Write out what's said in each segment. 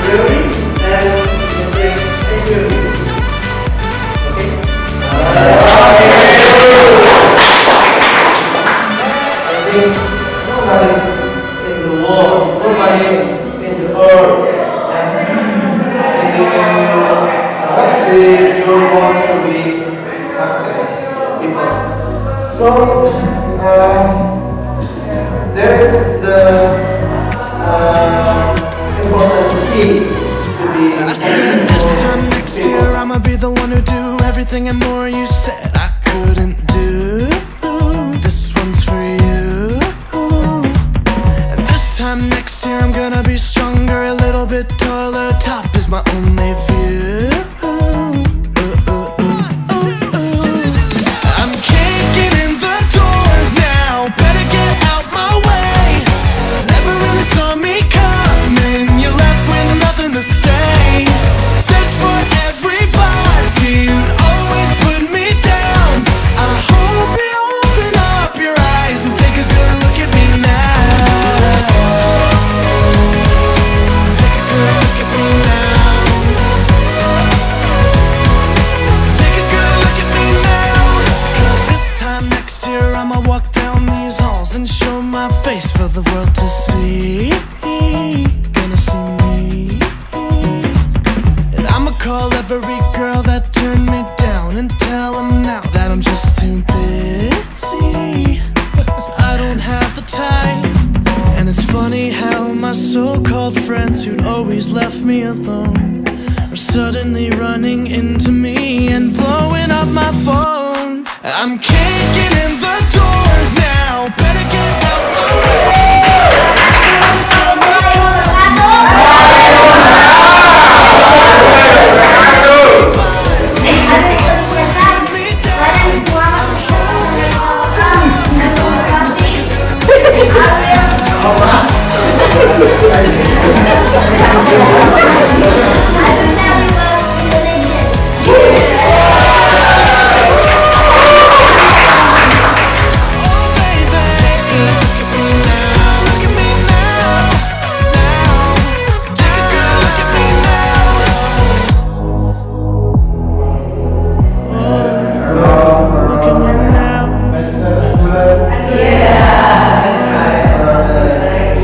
really, then you say thank you. Okay? I think nobody in the world, nobody in the earth, you're going to be success people. So there is the important key to be. I said this time next year I'ma be the one who do everything and more you said I couldn't do. This one's for you. And this time next year I'm gonna be stronger, a little bit taller. Top is my only view. I'm kicking in the door now, better get out my way. Never really saw me coming, you're left with nothing to say. This for everybody, you'd always put me down. I hope you open up your eyes and take a good look at me now. Take a good look at me now. Take a good look at me now. 'Cause this time next year I'ma walk down these halls and show my face for the world to see. Gonna see me. And I'ma call every girl that turned me down and tell them now that I'm just too busy. I don't have the time. And it's funny how my so-called friends who'd always left me alone are suddenly running into me and blowing up my phone. I'm kicking in the door now, better get out my way.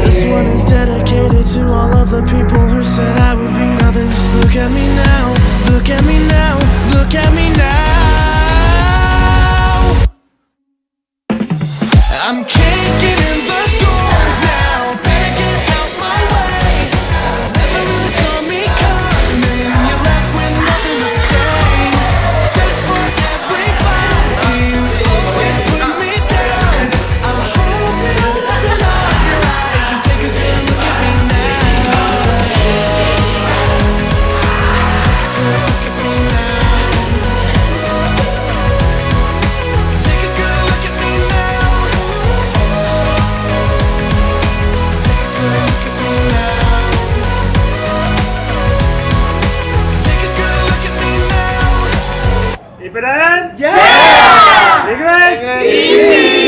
This one is dedicated to all of the people who said I would be nothing. Just look at me now, look at me now, look at me now. I'm kicking in the door now, better get out my way. Never really saw me coming, you're left with nothing to say. This for everybody, you always put me down. I hope you open up your eyes and take a good look at me now. Take a good look at me now. Take a good look at me now. Take a good look at me now. Ipadan? Yeah! English? Easy!